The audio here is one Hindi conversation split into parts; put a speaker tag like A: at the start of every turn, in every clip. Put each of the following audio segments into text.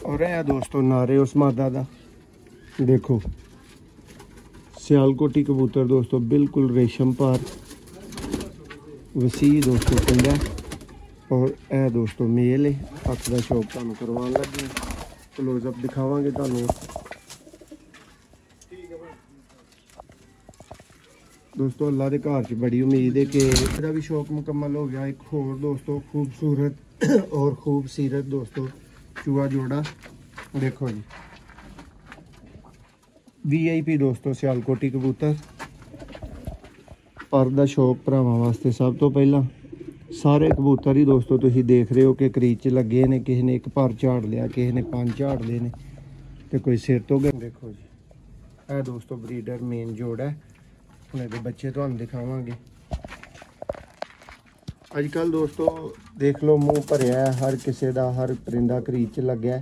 A: और है दोस्तों नारे उस मादा दा देखो सियालकोटी कबूतर दोस्तों बिल्कुल रेशम पार वसी दोस्तों पिंडा और ए दोस्तों मेल है अख का शौक तुहानू करवान लगे क्लोजअप दिखावांगे तुहानू दोस्तों अल्लाह के घर च बड़ी उम्मीद है कि मेरा भी शौक मुकम्मल हो गया। एक होर दोस्तों खूबसूरत और खूबसूरत दोस्तों चूहा जोड़ा देखो जी VIP दोस्तों सियालकोटी कबूतर पर दा शौक भरावां वास्ते सब तो पहला सारे कबूतर ही दोस्तों तुसीं देख रहे हो कि क्रीज च लगे ने किसी ने एक पर झाड़ लिया किसी ने 5 झाड़ ले ने ते कोई सिर तो गए देखो जी ए दोस्तों ब्रीडर मेन जोड़ है हुणे दे बच्चे तुहानू दिखावांगे। अजकल दोस्तों देख लो मुँह भरिया है हर किसी का हर परिंदा क्रीज च लग्या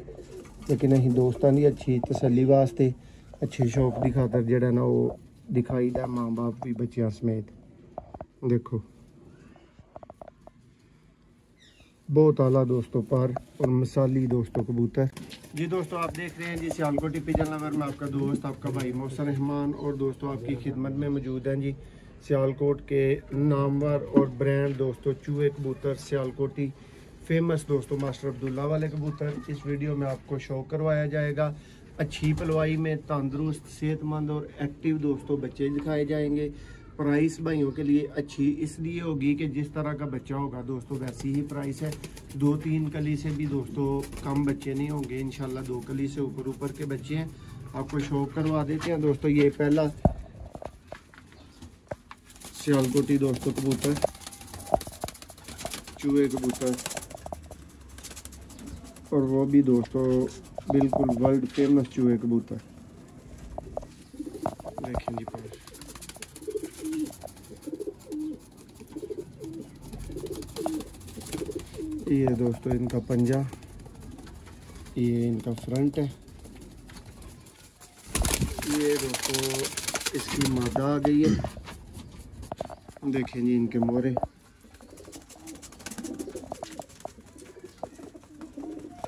A: लेकिन असीं दोस्तां दी अच्छी तसल्ली वास्ते अच्छे शौक की खातर जिहड़ा ना वो दिखाई दा माँ बाप भी बच्चों समेत देखो बहुत आला दोस्तों पर और मिसाली दोस्तों कबूतर जी। दोस्तों आप देख रहे हैं जी सियालकोटी पिजन लवर में आपका दोस्त आपका भाई मोहसिन रहमान और दोस्तों आपकी खिदमत में मौजूद हैं जी सियालकोट के नामवर और ब्रांड दोस्तों चूहे कबूतर सियालकोटी फेमस दोस्तों मास्टर अब्दुल्ला वाले कबूतर। इस वीडियो में आपको शौक करवाया जाएगा अच्छी पलवाई में तंदुरुस्त सेहतमंद और एक्टिव दोस्तों बच्चे दिखाए जाएंगे। प्राइस भाइयों के लिए अच्छी इसलिए होगी कि जिस तरह का बच्चा होगा दोस्तों वैसी ही प्राइस है। 2-3 कली से भी दोस्तों कम बच्चे नहीं होंगे इंशाल्लाह 2 कली से ऊपर के बच्चे हैं। आपको शौक करवा देते हैं दोस्तों। ये पहला सियालकोटी दोस्तों कबूतर चूहे कबूतर और वो भी दोस्तों बिल्कुल वर्ल्ड फेमस चूहे कबूतर देखें जी पर ये दोस्तों इनका पंजा ये इनका फ्रंट है। ये दोस्तों इसकी मादा आ गई है देखें जी इनके मोरे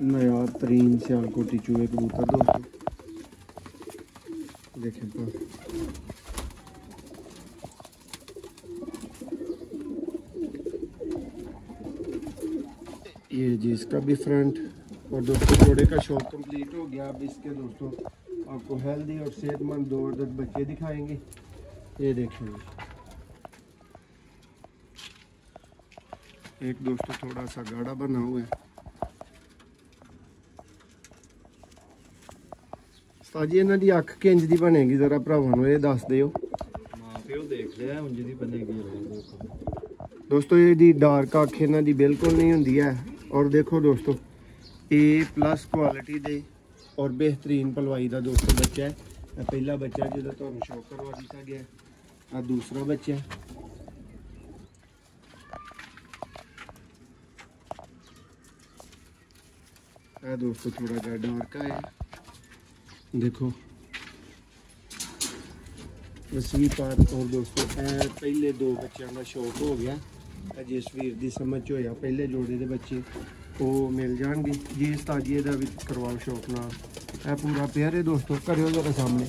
A: नया तरीन सियालकोटी चूहे कबूतर दोस्तों देखें पर ये जी इसका भी फ्रंट और दोस्तों जोड़े का शौक कंप्लीट हो गया। अब इसके दोस्तों आपको हेल्दी और सेहतमंद 2 बच्चे दिखाएंगे। ये देखें एक दोस्तों थोड़ा सा गाढ़ा बना हुआ है। साजी इन्हां दी अख किंज दी बनेगी जरा भरावां नूं ये दस दिओ।
B: मां प्यो देख लिया उंज दी बनेगी
A: दोस्तों ये दी डार्क अख इन्हां दी बिल्कुल नहीं हुंदी है। और देखो दोस्तों A+ क्वालिटी दे और बेहतरीन पलवाई का दोस्तों बच्चा है। पहला बच्चा जो तुहानू शौक करवा दिता गया आ दूसरा बच्चा है दोस्तों थोड़ा जा डार्क है देखो वसी पार। और दोस्तों पहले 2 बच्चों का शौक हो गया जिस वीर की समझ होया पहले जोड़े के बच्चे वो मिल जाएंगे जी। इस ताजिए का भी करवाओ शौक ना है पूरा पेयर है दोस्तों करो जरा सामने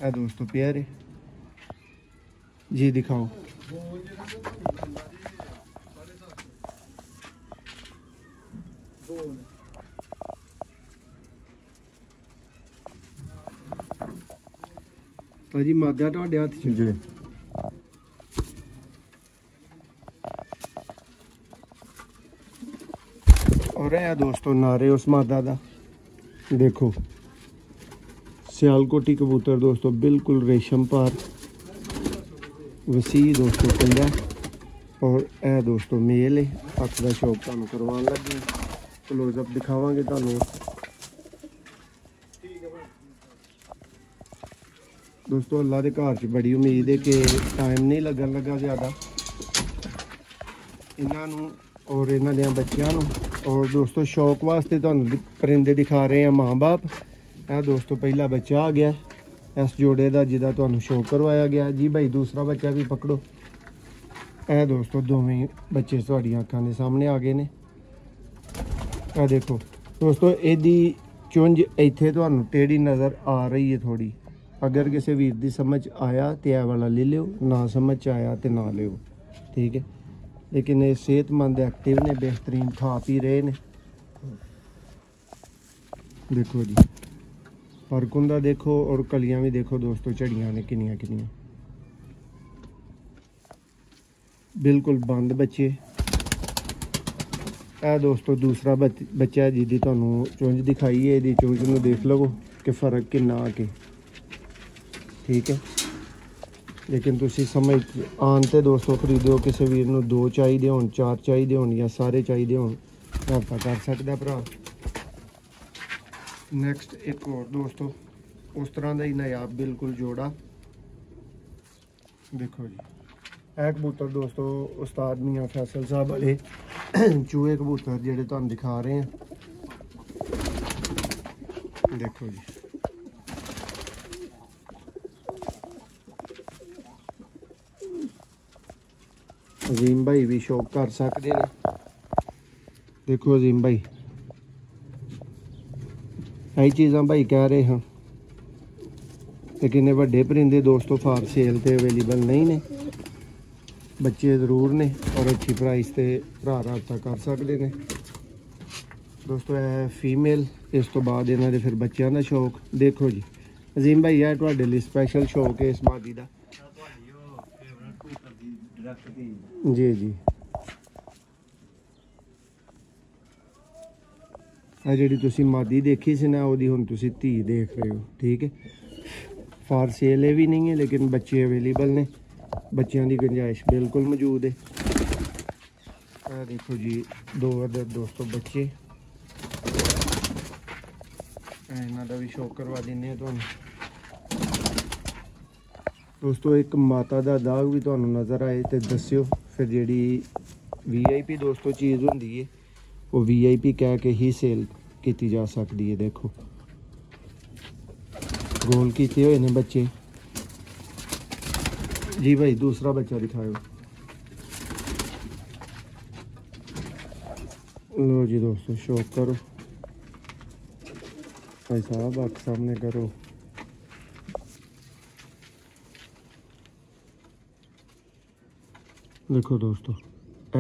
A: है दोस्तों पेयर है जी दिखाओ। भाजी मादा तुहाडे हत्थ च जी और है दोस्तों नारे उस मादा दा देखो सियालकोटी कबूतर दोस्तों बिल्कुल रेशम पार वसी दोस्तों पिंडा और ए दोस्तों मेल है अख का शौक तुहानू करवान लगे क्लोजअप दिखावांगे तुहानू दोस्तों। अल्लाह के घर च बड़ी उम्मीद है कि टाइम नहीं लगन लगा ज़्यादा इन्हों और इन्हों दे बच्चों और दोस्तों शौक वास्ते तुहानू परिंदे दिखा रहे हैं माँ बाप। यह दोस्तों पहला बच्चा आ गया इस जोड़े का जिदा तुहानू शौक करवाया गया जी। भाई दूसरा बच्चा भी पकड़ो। यह दोस्तों दोवें बच्चे तुहाडियां अखां दे सामने आ गए ने। देखो दोस्तों ਇਹਦੀ ਚੁੰਝ ਇੱਥੇ ਤੁਹਾਨੂੰ ਟੇੜੀ ਨਜ਼ਰ ਆ ਰਹੀ ਹੈ ਥੋੜੀ। ਅਗਰ ਕਿਸੇ ਵੀਰ ਦੀ ਸਮਝ ਆਇਆ ਤੇ ਇਹ ਵਾਲਾ ਲੈ ਲਿਓ, ਨਾ ਸਮਝ ਆਇਆ ਤੇ ਨਾ ਲਿਓ, ਠੀਕ ਹੈ। ਲੇਕਿਨ ਇਹ ਸਿਹਤਮੰਦ ਐਕਟਿਵ ਨੇ, ਬਿਹਤਰੀਨ ਖਾ ਪੀ ਰਹੇ ਨੇ। ਦੇਖੋ ਜੀ ਫਰਕੁੰਦਾ ਦੇਖੋ ਔਰ ਕਲੀਆਂ ਵੀ ਦੇਖੋ ਦੋਸਤੋ, ਝੜੀਆਂ ਨੇ ਕਿੰਨੀਆਂ ਕਿੰਨੀਆਂ, ਬਿਲਕੁਲ ਬੰਦ ਬੱਚੇ। ਇਹ ਦੋਸਤੋ ਦੂਸਰਾ ਬੱਚਾ ਜਿਹਦੀ ਤੁਹਾਨੂੰ ਚੁੰਝ ਦਿਖਾਈ ਹੈ, ਇਹਦੀ ਚੁੰਝ ਨੂੰ ਦੇਖ ਲਵੋ ਕਿ ਫਰਕ ਕਿੰਨਾ ਆ ਕੇ, ਠੀਕ ਹੈ। ਲੇਕਿਨ ਤੁਸੀਂ ਸਮਝ ਆਉਣ ਤੇ ਦੋਸਤੋ ਖਰੀਦਿਓ। ਕਿਸੇ ਵੀਰ ਨੂੰ 2 ਚਾਹੀਦੇ ਹੋਣ, 4 ਚਾਹੀਦੇ ਹੋਣ ਜਾਂ ਸਾਰੇ ਚਾਹੀਦੇ ਹੋਣ, ਰਾਬਤਾ ਕਰ ਸਕਦਾ ਭਰਾ। ਨੈਕਸਟ ਇੱਕ ਹੋਰ ਦੋਸਤੋ ਉਸ ਤਰ੍ਹਾਂ ਦਾ ਹੀ ਨਾਯਾਬ ਬਿਲਕੁਲ ਜੋੜਾ। ਦੇਖੋ ਜੀ ਇਹ ਕਬੂਤਰ ਦੋਸਤੋ ਉਸਤਾਦ ਮੀਆਂ ਫੈਸਲ ਸਾਹਿਬ ਵਾਲੇ ਚੂਹੇ ਕਬੂਤਰ ਜਿਹੜੇ ਤੁਹਾਨੂੰ ਦਿਖਾ ਰਹੇ ਹਾਂ। ਦੇਖੋ ਜੀ ਅਜ਼ੀਮ ਭਾਈ ਵੀ ਸ਼ੌਕ ਕਰ ਸਕਦੇ ਨੇ। ਦੇਖੋ ਅਜ਼ੀਮ ਭਾਈ ਇਹ ਚੀਜ਼ਾਂ ਭਾਈ ਕਹਿ ਰਹੇ ਹਾਂ, ਲੇਕਿਨ ਇਹ ਵੱਡੇ ਪਰਿੰਦੇ ਦੋਸਤੋ ਫਾਰ ਸੇਲ ਤੇ ਅਵੇਲੇਬਲ ਨਹੀਂ ਨੇ। ਬੱਚੇ ਜ਼ਰੂਰ ਨੇ ਔਰ ਅੱਛੀ ਪ੍ਰਾਈਸ ਤੇ ਭਰਾ ਰਾਬਤਾ ਕਰ ਸਕਦੇ ਨੇ ਦੋਸਤੋ। ਇਹ ਫੀਮੇਲ, ਇਸ ਤੋਂ ਬਾਅਦ ਇਹਨਾਂ ਦੇ ਫਿਰ ਬੱਚਿਆਂ ਦਾ ਸ਼ੌਕ। ਦੇਖੋ ਜੀ ਅਜ਼ੀਮ ਭਾਈ ਇਹ ਤੁਹਾਡੇ ਲਈ ਸਪੈਸ਼ਲ ਸ਼ੌਕ ਹੈ ਇਸ ਮਾਦੀ ਦਾ। ਜੀ ਜੀ ਇਹ ਜਿਹੜੀ ਤੁਸੀਂ ਮਾਦੀ ਦੇਖੀ ਸੀ ਨਾ, ਉਹਦੀ ਹੁਣ ਤੁਸੀਂ ਧੀ ਦੇਖ ਰਹੇ ਹੋ, ਠੀਕ ਹੈ। ਫਾਰ ਸੇਲ ਇਹ ਵੀ ਨਹੀਂ ਹੈ, ਲੇਕਿਨ ਬੱਚੇ ਅਵੇਲੇਬਲ ਨੇ, ਬੱਚਿਆਂ ਦੀ ਗੁੰਜਾਇਸ਼ ਬਿਲਕੁਲ ਮੌਜੂਦ ਹੈ। ਇਹ ਦੇਖੋ ਜੀ 2 ਅਦਰ ਦੋਸਤੋ ਬੱਚੇ, ਇਹਨਾਂ ਦਾ ਵੀ ਸ਼ੌਕ ਕਰਵਾ ਦਿੰਦੇ ਹਾਂ ਤੁਹਾਨੂੰ ਦੋਸਤੋ। ਇੱਕ ਮਾਤਾ ਦਾ ਦਾਗ ਵੀ ਤੁਹਾਨੂੰ ਨਜ਼ਰ ਆਏ ਤੇ ਦੱਸਿਓ। ਫਿਰ ਜਿਹੜੀ VIP ਦੋਸਤੋ ਚੀਜ਼ ਹੁੰਦੀ ਹੈ ਉਹ VIP ਕਹਿ ਕੇ ਹੀ ਸੇਲ ਕੀਤੀ ਜਾ ਸਕਦੀ ਹੈ। ਦੇਖੋ ਗੋਲ ਕੀਤੇ ਹੋਏ ਨੇ ਬੱਚੇ। जी भाई दूसरा बच्चा दिखाओ। लो जी दोस्तों शौक करो भाई साहब, आँख सामने करो। देखो दोस्तों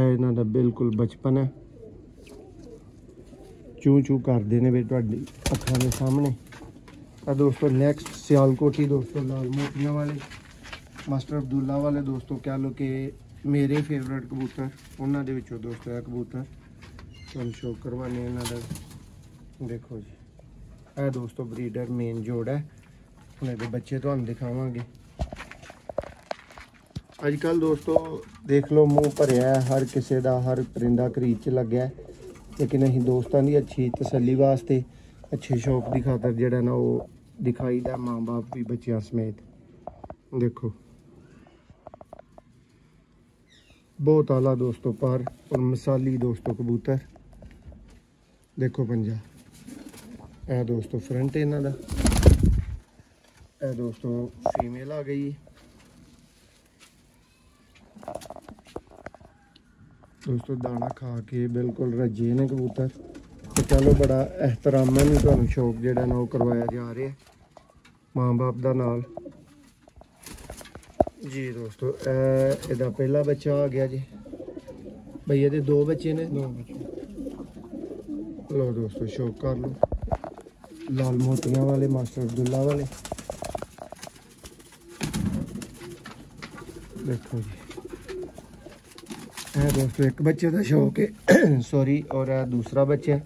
A: इन्हां दा बिल्कुल बचपन है, चू चू करते हैं भी तुहाडी अखां दे सामने। दोस्तों नेक्स्ट सियालकोटी दोस्तों लाल मोतियां वाले मास्टर अब्दुल्ला वाले दोस्तों कह लो कि मेरे फेवरेट कबूतर, उन्होंने विचों दोस्तों यह कबूतर तुम शो करवाने इन्हों का। देखो जी यह दोस्तों ब्रीडर मेन जोड़ है, उन्हें के बच्चे तो दिखावांगे। अजकल दोस्तों देख लो मुँह भरिया है हर किसी का, हर परिंदा खरीद च लग्या है, लेकिन असीं दोस्तों की अच्छी तसल्ली वास्ते अच्छे शौक की खातर जिहड़ा ना वो दिखाई दा माँ बाप भी बच्चों समेत। देखो बहुत आला दोस्तों पर और मिसाली दोस्तों कबूतर। देखो पंजा ए दोस्तों फ्रंट इन्हां दा, ए दोस्तों फीमेल आ गई। दोस्तों दाना खा के बिल्कुल रजे ने कबूतर। तो चलो बड़ा एहतराम नहीं तुहानूं शौक जिहड़ा ना वो करवाया जा रहा है माँ बाप दा नाल जी। दोस्तों इहदा पहला बच्चा आ गया जी भाई, ये 2 बच्चे ने, 2 बच्चे। लो दोस्तों शौक कर लो लाल मोतियां वाले मास्टर अब्दुल्ला वाले। देखो जी है दोस्तों एक बच्चे का शौक है सॉरी, और दूसरा बच्चा।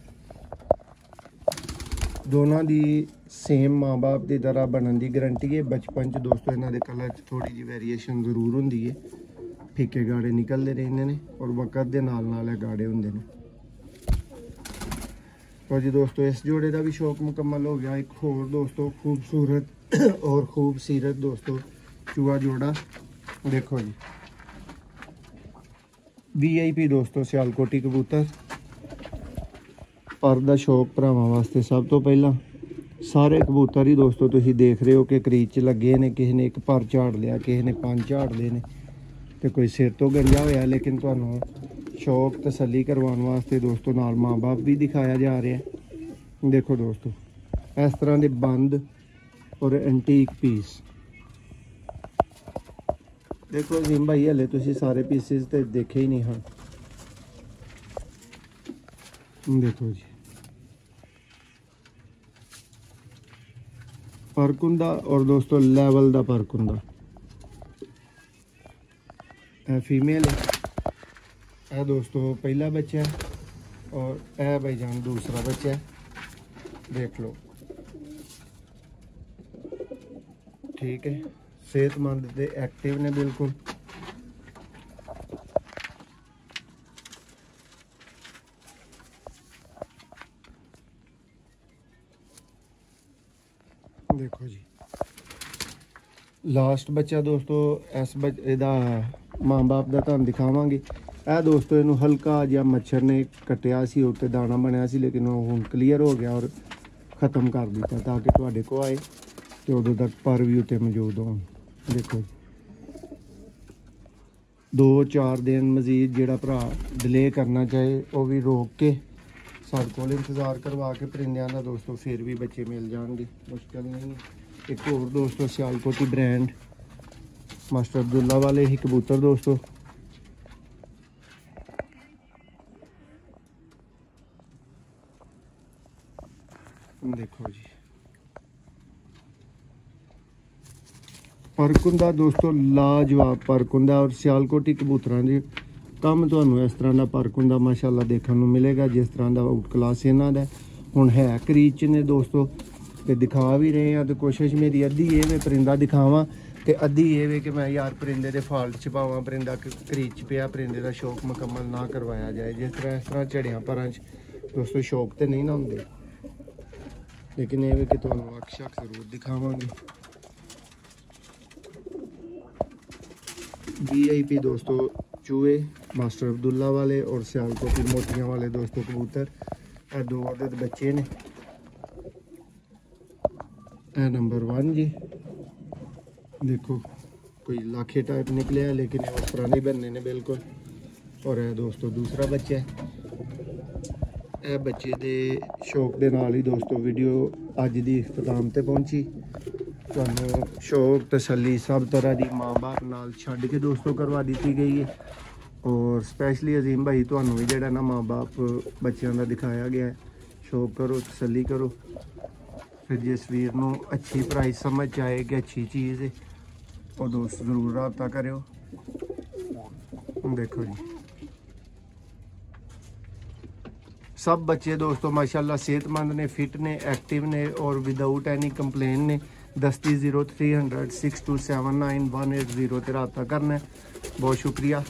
A: दोनों की सेम माँ बाप की तरह बनने की गारंटी है। बचपन च दोस्तों इन्हों के कलर थोड़ी जी वेरीएशन जरूर होंगी है, फीके गाड़े निकलते रहते हैं और वक्त के नाल नाल गाड़े होंगे हैं। तो जी दोस्तों इस जोड़े का भी शौक मुकम्मल हो गया। एक होर दोस्तों खूबसूरत और खूबसीरत दोस्तों चूहा जोड़ा। देखो जी VIP दोस्तों सियालकोटी कबूतर। पर दा शौक भरावां वास्ते सब तो पहला सारे कबूतर ही दोस्तों तुसीं देख रहे हो कि क्रीज च लगे ने। किसी ने 1 पर झाड़ लिया, किसी ने 5 झाड़ लिए ने, तो कोई सिर तो गरिया होया। लेकिन तुहानूं शौक तसल्ली करवाने वास्ते दोस्तों नाल माँ बाप भी दिखाया जा रहा है। देखो दोस्तों इस तरह के बंद और एंटीक पीस। देखो अजीम भाई हले तुसी सारे पीसेस तो देखे ही नहीं हाँ। देखो जी फर्क हुंदा और दोस्तों लेवल का फर्क हुंदा। फीमेल है दोस्तों पहला बच्चा है और यह भाईजान दूसरा बच्चा है। देख लो ठीक है, सेहतमंद ते एक्टिव ने बिल्कुल। देखो जी लास्ट बच्चा दोस्तों इस बच्चे दा माँ बाप का तुहानू दिखावांगे। यह दोस्तों इनू हल्का जिहा मच्छर ने कटिया सी, उत्ते दाना बनया सी, लेकिन हुण क्लीयर हो गया और ख़त्म कर दिता ताकि तुहाडे को आए तो उदों तक पर भी उत्ते मौजूद होण। देखो 2-4 दिन मजीद जिहड़ा भरा डिले करना चाहे वो भी रोक के साडे कोल इंतज़ार करवा के परिंदियां दा दोस्तों फिर भी बच्चे मिल जाएंगे, मुश्किल नहीं। एक होर दोस्तों सियालकोटी ब्रांड मास्टर अब्दुल्ला वाले ही कबूतर दोस्तों। देखो जी फर्क हुंदा दोस्तों, लाजवाब फर्क हुंदा। और सियालकोटी कबूतरां दे कम तुहानू इस तरह का फर्क हुंदा माशाअल्लाह देखने को मिलेगा, जिस तरह का आउट क्लास इन्हां दा। हुण है क्रीच ने दोस्तों ते दिखा भी रहे हैं, तो कोशिश मेरी अद्धी ये वे परिंदा दिखावां ते अद्धी ये वे कि मैं यार परिंदे दे फॉल्ट छपावां, परिंदा क्रीच पिया, परिंदे का शौक मुकम्मल ना करवाया जाए। जिस तरह इस तरह झड़ियां परां च दोस्तों शौक तो नहीं ना होंदे, लेकिन ये वे कि तुहानू अक्ख शक जरूर दिखावांगे। VIP दोस्तों चूहे मास्टर अब्दुल्ला वाले और सियालकोटी मोतियां वाले दोस्तों कबूतर। यह 2 अदद बच्चे ने। यह नंबर 1 जी। देखो कोई लाखे टाइप निकले है, लेकिन उस तरह नहीं बनने ने बिल्कुल। और यह दोस्तों दूसरा बच्चा है। यह बच्चे दे शौक दे नाल ही दोस्तों वीडियो अज दी इख्तिताम ते पहुंची। तुहानू शौक तसल्ली सब तरह की माँ बाप नाल छड्ड के दोस्तों करवा दी गई है। और स्पैशली अजीम भाई तुहानू भी जिहड़ा ना माँ बाप बच्चों का दिखाया गया है। शौक करो तसल्ली करो, फिर जिस वीर नू अच्छी प्राइस समझ आए कि अच्छी चीज़ है वो दोस्त ज़रूर रब्ता करो। देखो जी सब बच्चे दोस्तों माशाल्लाह सेहतमंद ने, फिट ने, एक्टिव ने और विदाउट एनी कंप्लेन ने। दस्ती 0300 6279 180 ते रब्ता करना है। बहुत शुक्रिया।